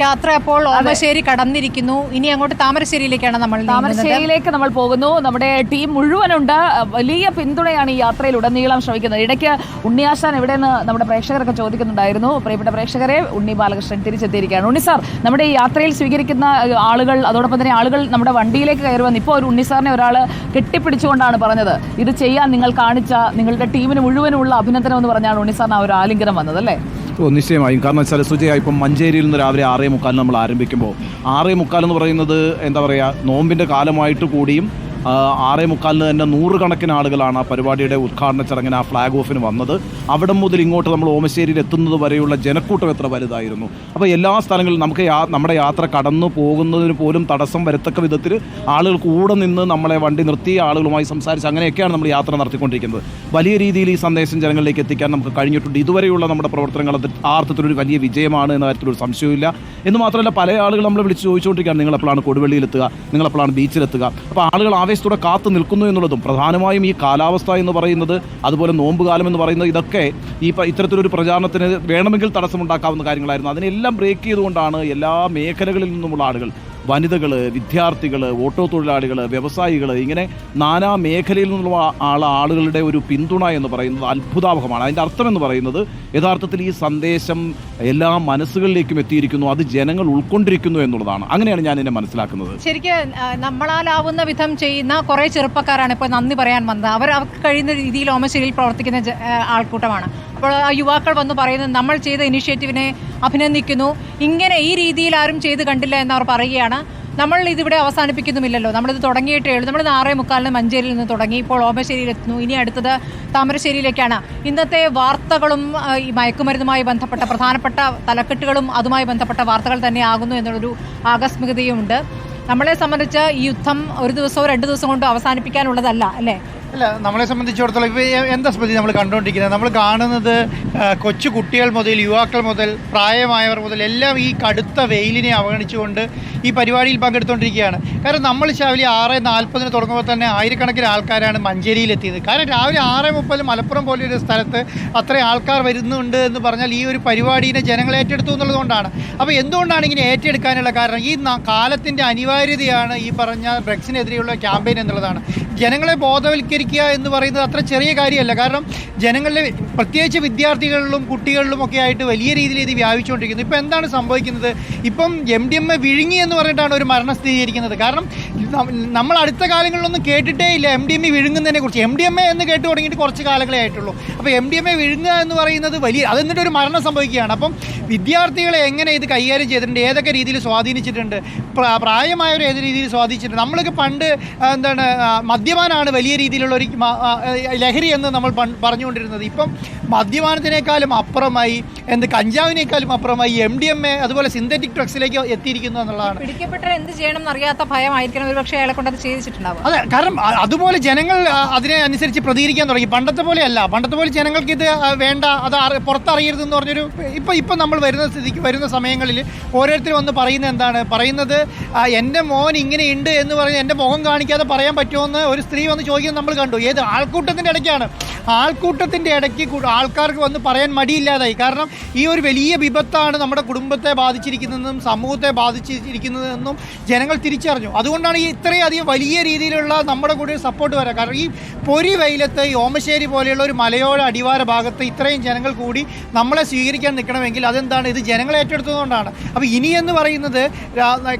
യാത്ര അപ്പോൾ ഓമശ്ശേരി കടന്നിരിക്കുന്നു. ഇനി അങ്ങോട്ട് താമരശ്ശേരിയിലേക്കാണ് നമ്മൾ പോകുന്നു. നമ്മുടെ ടീം മുഴുവനുണ്ട്. വലിയ പിന്തുണയാണ് ഈ യാത്രയിൽ ഉടനീളം ശ്രമിക്കുന്നത്. ഇടയ്ക്ക് ഉണ്ണിയാശാൻ എവിടെയെന്ന് നമ്മുടെ പ്രേക്ഷകരൊക്കെ ചോദിക്കുന്നുണ്ടായിരുന്നു. പ്രിയപ്പെട്ട പ്രേക്ഷകരെ, ഉണ്ണി ബാലകൃഷ്ണൻ തിരിച്ചെത്തിയിരിക്കുകയാണ്. ഉണ്ണി സാർ, നമ്മുടെ ഈ യാത്രയിൽ സ്വീകരിക്കുന്ന ആളുകൾ, അതോടൊപ്പം തന്നെ ആളുകൾ നമ്മുടെ വണ്ടിയിലേക്ക് കയറി വന്ന് ഇപ്പോൾ ഒരു ഉണ്ണി സാറിനെ ഒരാൾ കെട്ടിപ്പിടിച്ചുകൊണ്ടാണ് പറഞ്ഞത്, ഇത് ചെയ്യാൻ നിങ്ങൾ കാണിച്ച നിങ്ങളുടെ ടീമിന് മുഴുവനുള്ള അഭിനന്ദനം എന്ന് പറഞ്ഞാണ് ഉണ്ണി സാറിന് ആ ഒരു ആലിംഗനം വന്നത്, അല്ലേ? നിശ്ചയമായും. കാരണം വെച്ചാൽ സുജയ, ഇപ്പം മഞ്ചേരിയിൽ നിന്ന് രാവിലെ 6:45 നമ്മൾ ആരംഭിക്കുമ്പോൾ 6:45 എന്ന് പറയുന്നത് എന്താ പറയുക, നോമ്പിൻ്റെ കാലമായിട്ട് കൂടിയും 6:45 തന്നെ 100 കണക്കിന് ആളുകളാണ് ആ പരിപാടിയുടെ ഉദ്ഘാടന ചടങ്ങിന്, ആ ഫ്ലാഗ് ഓഫിന് വന്നത്. അവിടെ മുതൽ ഇങ്ങോട്ട് നമ്മൾ ഓമശ്ശേരിയിൽ എത്തുന്നത് വരെയുള്ള ജനക്കൂട്ടം എത്ര വലുതായിരുന്നു. അപ്പോൾ എല്ലാ സ്ഥലങ്ങളിലും നമുക്ക് നമ്മുടെ യാത്ര കടന്നു പോകുന്നതിന് പോലും തടസ്സം വരത്തക്ക വിധത്തിൽ ആളുകൾ കൂടെ നിന്ന് നമ്മളെ വണ്ടി നിർത്തി ആളുകളുമായി സംസാരിച്ച് അങ്ങനെയൊക്കെയാണ് നമ്മൾ യാത്ര നടത്തിക്കൊണ്ടിരിക്കുന്നത്. വലിയ രീതിയിൽ ഈ സന്ദേശം ജനങ്ങളിലേക്ക് എത്തിക്കാൻ നമുക്ക് കഴിഞ്ഞിട്ടുണ്ട്. ഇതുവരെയുള്ള നമ്മുടെ പ്രവർത്തനങ്ങൾ ആ അർത്ഥത്തിലൊരു വലിയ വിജയമാണ് എന്ന കാര്യത്തിലൊരു സംശയമില്ല. എന്ന് മാത്രമല്ല, പല ആളുകൾ നമ്മളെ വിളിച്ച് ചോദിച്ചുകൊണ്ടിരിക്കുകയാണ്, നിങ്ങളെപ്പോഴാണ് കൊടുവള്ളിയിലെത്തുക, നിങ്ങളെപ്പോഴാണ് ബീച്ചിലെത്തുക. അപ്പോൾ ആളുകൾ ആവേശത്തോടെ കാത്തു നിൽക്കുന്നു എന്നുള്ളതും, പ്രധാനമായും ഈ കാലാവസ്ഥ എന്ന് പറയുന്നത്, അതുപോലെ നോമ്പുകാലം എന്ന് പറയുന്നത്, ഇതൊക്കെ ഈ ഇത്തരത്തിലൊരു പ്രചാരണത്തിന് വേണമെങ്കിൽ തടസ്സമുണ്ടാക്കാവുന്ന കാര്യങ്ങളായിരുന്നു. അതിനെല്ലാം ബ്രേക്ക് ചെയ്തുകൊണ്ടാണ് എല്ലാ മേഖലകളിൽ നിന്നുമുള്ള ആളുകൾ, വനിതകൾ, വിദ്യാർത്ഥികൾ, ഓട്ടോ തൊഴിലാളികൾ, വ്യവസായികൾ, ഇങ്ങനെ നാനാ മേഖലയിൽ നിന്നുള്ള ആളുകളുടെ ഒരു പിന്തുണ എന്ന് പറയുന്നത് അത്ഭുതാവഹമാണ്. അതിൻ്റെ അർത്ഥമെന്ന് പറയുന്നത് യഥാർത്ഥത്തിൽ ഈ സന്ദേശം എല്ലാ മനസ്സുകളിലേക്കും എത്തിയിരിക്കുന്നു, അത് ജനങ്ങൾ ഉൾക്കൊണ്ടിരിക്കുന്നു എന്നുള്ളതാണ്. അങ്ങനെയാണ് ഞാൻ എന്നെ മനസ്സിലാക്കുന്നത്. ശരിക്കും നമ്മളാലാവുന്ന വിധം ചെയ്യുന്ന കുറേ ചെറുപ്പക്കാരാണ് ഇപ്പോൾ നന്ദി പറയാൻ വന്നത്. അവർക്ക് കഴിയുന്ന രീതിയിൽ ഓമശ്ശേരിയിൽ പ്രവർത്തിക്കുന്ന ആൾക്കൂട്ടമാണ്. അപ്പോൾ ആ യുവാക്കൾ വന്ന് പറയുന്നത്, നമ്മൾ ചെയ്ത ഇനിഷ്യേറ്റീവിനെ അഭിനന്ദിക്കുന്നു, ഇങ്ങനെ ഈ രീതിയിൽ ആരും ചെയ്ത് കണ്ടില്ല എന്നവർ പറയുകയാണ്. നമ്മൾ ഇതിവിടെ അവസാനിപ്പിക്കുന്നുമില്ലല്ലോ, നമ്മളിത് തുടങ്ങിയിട്ടേ ഉള്ളൂ. നമ്മൾ 6:45 മഞ്ചേരിയിൽ നിന്ന് തുടങ്ങി, ഇപ്പോൾ ഓമശ്ശേരിയിൽ എത്തുന്നു. ഇനി അടുത്തത് താമരശ്ശേരിയിലേക്കാണ്. ഇന്നത്തെ വാർത്തകളും ഈ മയക്കുമരുന്നുമായി ബന്ധപ്പെട്ട പ്രധാനപ്പെട്ട തലക്കെട്ടുകളും അതുമായി ബന്ധപ്പെട്ട വാർത്തകൾ തന്നെ ആകുന്നു എന്നുള്ളൊരു ആകസ്മികതയുമുണ്ട്. നമ്മളെ സംബന്ധിച്ച് ഈ യുദ്ധം ഒരു ദിവസമോ 2 ദിവസം കൊണ്ടോ അവസാനിപ്പിക്കാനുള്ളതല്ല, അല്ലേ? അല്ല, നമ്മളെ സംബന്ധിച്ചിടത്തോളം ഇപ്പോൾ എന്താ സ്മൃതി നമ്മൾ കണ്ടുകൊണ്ടിരിക്കുന്നത്, നമ്മൾ കാണുന്നത് കൊച്ചു കുട്ടികൾ മുതൽ യുവാക്കൾ മുതൽ പ്രായമായവർ മുതൽ എല്ലാം ഈ കടുത്ത വെയിലിനെ അവഗണിച്ചുകൊണ്ട് ഈ പരിപാടിയിൽ പങ്കെടുത്തുകൊണ്ടിരിക്കുകയാണ്. കാരണം നമ്മൾ രാവിലെ 6:40 തുടങ്ങുമ്പോൾ തന്നെ ആയിരക്കണക്കിന് ആൾക്കാരാണ് മഞ്ചേരിയിലെത്തിയത്. കാരണം രാവിലെ 6:30 മലപ്പുറം പോലെയൊരു സ്ഥലത്ത് അത്രയും ആൾക്കാർ വരുന്നുണ്ട് എന്ന് പറഞ്ഞാൽ ഈ ഒരു പരിപാടിയെ ജനങ്ങൾ ഏറ്റെടുത്തു എന്നുള്ളതുകൊണ്ടാണ്. അപ്പോൾ എന്തുകൊണ്ടാണ് ഇങ്ങനെ ഏറ്റെടുക്കാനുള്ള കാരണം? ഈ കാലത്തിൻ്റെ അനിവാര്യതയാണ് ഈ പറഞ്ഞ ഡ്രഗ്സിനെതിരെയുള്ള ക്യാമ്പയിൻ എന്നുള്ളതാണ്. ജനങ്ങളെ ബോധവൽക്കരിക്കുക എന്ന് പറയുന്നത് അത്ര ചെറിയ കാര്യമല്ല. കാരണം ജനങ്ങളിലെ പ്രത്യേകിച്ച് വിദ്യാർത്ഥികളിലും കുട്ടികളിലും ഒക്കെ ആയിട്ട് വലിയ രീതിയിൽ ഇത് വ്യാപിച്ചുകൊണ്ടിരിക്കുന്നു. ഇപ്പോൾ എന്താണ് സംഭവിക്കുന്നത്? ഇപ്പം MDMA വിഴുങ്ങി എന്ന് പറഞ്ഞിട്ടാണ് ഒരു മരണം സ്ഥിരീകരിക്കുന്നത്. കാരണം നമ്മൾ അടുത്ത കാലങ്ങളിലൊന്നും കേട്ടിട്ടേ ഇല്ല MDMA വിഴുങ്ങുന്നതിനെ കുറിച്ച്. MDMA എന്ന് കേട്ട് തുടങ്ങിയിട്ട് കുറച്ച് കാലങ്ങളെ ആയിട്ടുള്ളൂ. അപ്പോൾ MDMA വിഴുങ്ങുക എന്ന് പറയുന്നത് വലിയ, അതെന്നിട്ട് ഒരു മരണം സംഭവിക്കുകയാണ്. അപ്പം വിദ്യാർത്ഥികളെ എങ്ങനെ ഇത് കൈകാര്യം ചെയ്തിട്ടുണ്ട്, ഏതൊക്കെ രീതിയിൽ സ്വാധീനിച്ചിട്ടുണ്ട്, പ്രായമായവർ ഏത് രീതിയിൽ സ്വാധീനിച്ചിട്ടുണ്ട്. നമ്മളൊക്കെ പണ്ട് എന്താണ് മദ്യപാനാണ് വലിയ രീതിയിലുള്ള ഒരു ലഹരി എന്ന് നമ്മൾ പറഞ്ഞുകൊണ്ടിരുന്നത്. ഇപ്പം മദ്യപാനത്തിനേക്കാളും അപ്പുറമായി കഞ്ചാവിനേക്കാളും അപ്പുറമായി MDMA അതുപോലെ സിന്തറ്റിക് ഡ്രഗ്സിലേക്ക് എത്തിയിരിക്കുന്നു എന്നുള്ളതാണ്. പിടിക്കപ്പെട്ട എന്ത് ചെയ്യണം എന്നറിയാത്ത ഭയമായിരിക്കണം ഒരു പക്ഷേ അയാളെ കൊണ്ട് അത് ചെയ്തിട്ടുണ്ടാവും. അതെ, കാരണം അതുപോലെ ജനങ്ങൾ അതിനെ അനുസരിച്ച് പ്രതികരിക്കാൻ തുടങ്ങി. പണ്ടത്തെ പോലെയല്ല. പണ്ടത്തെ പോലെ ജനങ്ങൾക്ക് ഇത് വേണ്ട, അത് പുറത്തറിയരുതെന്ന് പറഞ്ഞൊരു ഇപ്പം നമ്മൾ വരുന്ന സ്ഥിതിക്ക് വരുന്ന സമയങ്ങളിൽ ഓരോരുത്തർ വന്ന് പറയുന്നത് എന്താണ് പറയുന്നത്, എൻ്റെ മോൻ ഇങ്ങനെയുണ്ട് എന്ന് പറഞ്ഞ് എൻ്റെ മുഖം കാണിക്കാതെ പറയാൻ പറ്റുമെന്ന് ഒരു സ്ത്രീ വന്ന് ചോദിക്കുന്നത് നമ്മൾ കണ്ടു. ഏത് ആൾക്കൂട്ടത്തിൻ്റെ ഇടയ്ക്കാണ്. ആൾക്കൂട്ടത്തിൻ്റെ ഇടയ്ക്ക് ആൾക്കാർക്ക് വന്ന് പറയാൻ മടിയില്ലാതായി. കാരണം ഈ ഒരു വലിയ വിപത്താണ് നമ്മുടെ കുടുംബത്തെ ബാധിച്ചിരിക്കുന്നതെന്നും സമൂഹത്തെ ബാധിച്ചിരിക്കുന്നതെന്നും ജനങ്ങൾ തിരിച്ചറിഞ്ഞു. അതുകൊണ്ടാണ് ഈ ഇത്രയധികം വലിയ രീതിയിലുള്ള നമ്മുടെ കൂടെ സപ്പോർട്ട് വരാം. കാരണം ഈ പൊരി വെയിലത്ത് ഈ ഓമശ്ശേരി പോലെയുള്ള ഒരു മലയോര അടിവാര ഭാഗത്ത് ഇത്രയും ജനങ്ങൾ കൂടി നമ്മളെ സ്വീകരിക്കാൻ നിൽക്കണമെങ്കിൽ അതെന്താണ്, ഇത് ജനങ്ങളെ ഏറ്റെടുത്തതുകൊണ്ടാണ്. അപ്പോൾ ഇനിയെന്ന് പറയുന്നത്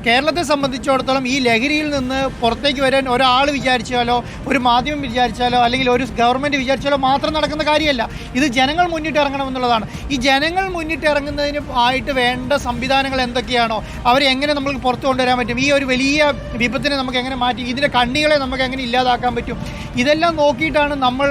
കേരളത്തെ സംബന്ധിച്ചിടത്തോളം ഈ ലഹരിയിൽ നിന്ന് പുറത്തേക്ക് വരാൻ ഒരാൾ വിചാരിച്ചാലോ ഒരു മാധ്യമം വിചാരിച്ചാലോ അല്ലെങ്കിൽ ഒരു ഗവൺമെൻറ് വിചാരിച്ചാലോ മാത്രം നടക്കുന്ന കാര്യമല്ല. ഇത് ജനങ്ങൾ മുന്നിട്ടിറങ്ങണമെന്നുള്ളതാണ്. ഈ ജനങ്ങൾ മുന്നിട്ടിറങ്ങുന്നതിന് ആയിട്ട് വേണ്ട സംവിധാനങ്ങൾ എന്തൊക്കെയാണോ അവരെ എങ്ങനെ നമുക്ക് പുറത്തു കൊണ്ടുവരാൻ പറ്റും, ഈ ഒരു വലിയ വിപത്തിനെ നമുക്ക് എങ്ങനെ മാറ്റി, ഇതിൻ്റെ കണ്ണികളെ നമുക്ക് എങ്ങനെ ഇല്ലാതാക്കാൻ പറ്റും, ഇതെല്ലാം നോക്കിയിട്ടാണ് നമ്മൾ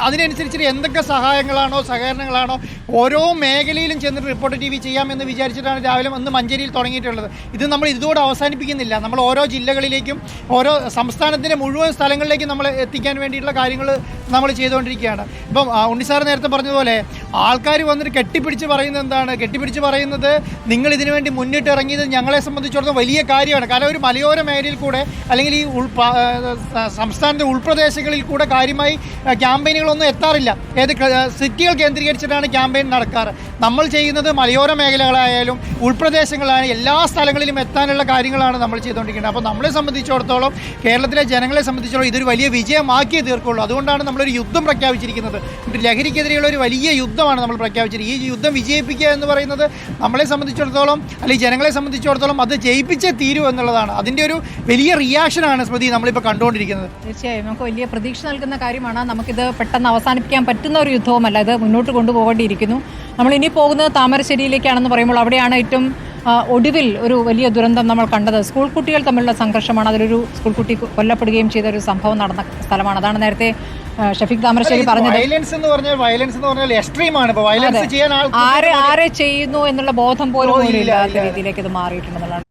അതിനനുസരിച്ച് എന്തൊക്കെ സഹായങ്ങളാണോ സഹകരണങ്ങളാണോ ഓരോ മേഖലയിലും ചെന്നിട്ട് റിപ്പോർട്ട് TV ചെയ്യാമെന്ന് വിചാരിച്ചിട്ടാണ് രാവിലെ ഒന്ന് മഞ്ചേരിയിൽ തുടങ്ങിയിട്ടുള്ളത്. ഇത് നമ്മൾ ഇതോടെ അവസാനിപ്പിക്കുന്നില്ല. നമ്മൾ ഓരോ ജില്ലകളിലേക്കും ഓരോ സംസ്ഥാനത്തിൻ്റെ മുഴുവൻ സ്ഥലങ്ങളിലേക്കും നമ്മൾ എത്തിക്കാൻ പരിഹരിക്കാൻ വേണ്ടിയിട്ടുള്ള കാര്യങ്ങൾ നമ്മൾ ചെയ്തുകൊണ്ടിരിക്കുകയാണ്. ഇപ്പം ഉണ്ണിസാർ നേരത്തെ പറഞ്ഞതുപോലെ ആൾക്കാർ വന്നിട്ട് കെട്ടിപ്പിടിച്ച് പറയുന്നത് എന്താണ്? കെട്ടിപ്പിടിച്ച് പറയുന്നത് നിങ്ങൾ ഇതിനു വേണ്ടി മുന്നിട്ട് ഇറങ്ങിയത് ഞങ്ങളെ സംബന്ധിച്ചിടത്തോളം വലിയ കാര്യമാണ്. കാരണം ഒരു മലയോര മേഖലയിൽ കൂടെ അല്ലെങ്കിൽ ഈ സംസ്ഥാനത്തെ ഉൾപ്രദേശങ്ങളിൽ കൂടെ കാര്യമായി ക്യാമ്പയിനുകളൊന്നും എത്താറില്ല. ഏത് സിറ്റികൾ കേന്ദ്രീകരിച്ചിട്ടാണ് ക്യാമ്പയിൻ നടക്കാറ്. നമ്മൾ ചെയ്യുന്നത് മലയോര മേഖലകളായാലും ഉൾപ്രദേശങ്ങളായാലും എല്ലാ സ്ഥലങ്ങളിലും എത്താനുള്ള കാര്യങ്ങളാണ് നമ്മൾ ചെയ്തുകൊണ്ടിരിക്കുന്നത്. അപ്പോൾ നമ്മളെ സംബന്ധിച്ചിടത്തോളം, കേരളത്തിലെ ജനങ്ങളെ സംബന്ധിച്ചിടത്തോളം ഇതൊരു വലിയ വിജയമാക്കിയേ തീർക്കുള്ളൂ. അതുകൊണ്ടാണ് നമ്മളൊരു യുദ്ധം പ്രഖ്യാപിച്ചിരിക്കുന്നത്. ലഹരിക്കെതിരെയുള്ള ഒരു വലിയ യുദ്ധമാണ് നമ്മൾ പ്രഖ്യാപിച്ചിരിക്കുന്നത്. ഈ യുദ്ധം വിജയിപ്പിക്കുക എന്ന് പറയുന്നത് നമ്മളെ സംബന്ധിച്ചിടത്തോളം അല്ലെങ്കിൽ ജനങ്ങളെ സംബന്ധിച്ചിടത്തോളം അത് ജയിപ്പിച്ചേ തീരൂ എന്നുള്ളതാണ്. അതിൻ്റെ ഒരു വലിയ റിയാക്ഷനാണ് സ്മൃതി നമ്മളിപ്പോൾ കണ്ടുകൊണ്ടിരിക്കുന്നത്. തീർച്ചയായും നമുക്ക് വലിയ പ്രതീക്ഷ നൽകുന്ന കാര്യമാണ്. നമുക്കിത് പെട്ടെന്ന് അവസാനിപ്പിക്കാൻ പറ്റുന്ന ഒരു യുദ്ധവുമല്ല, ഇത് മുന്നോട്ട് കൊണ്ടുപോകേണ്ടിയിരിക്കുന്നു. നമ്മൾ ഇനി പോകുന്നത് താമരശ്ശേരിയിലേക്കാണെന്ന് പറയുമ്പോൾ അവിടെയാണ് ഏറ്റവും ഒടുവിൽ ഒരു വലിയ ദുരന്തം നമ്മൾ കണ്ടത്. സ്കൂൾ കുട്ടികൾ തമ്മിലുള്ള സംഘർഷമാണ്. അതിലൊരു സ്കൂൾ കുട്ടി കൊല്ലപ്പെടുകയും ചെയ്ത ഒരു സംഭവം നടന്ന സ്ഥലമാണ്. അതാണ് നേരത്തെ ഷഫീഖ് താമരശ്ശേരി പറഞ്ഞത്. വയലൻസ് എന്ന് പറഞ്ഞാൽ എക്സ്ട്രീം ആണ്. ഇപ്പോൾ വയലൻസ് ചെയ്യാൻ ആരെ ചെയ്യുന്നു എന്നുള്ള ബോധം പോലും ഇല്ലാത്ത രീതിയിലേക്ക് ഇത് മാറിയിട്ടുണ്ടെന്നുള്ളതാണ്.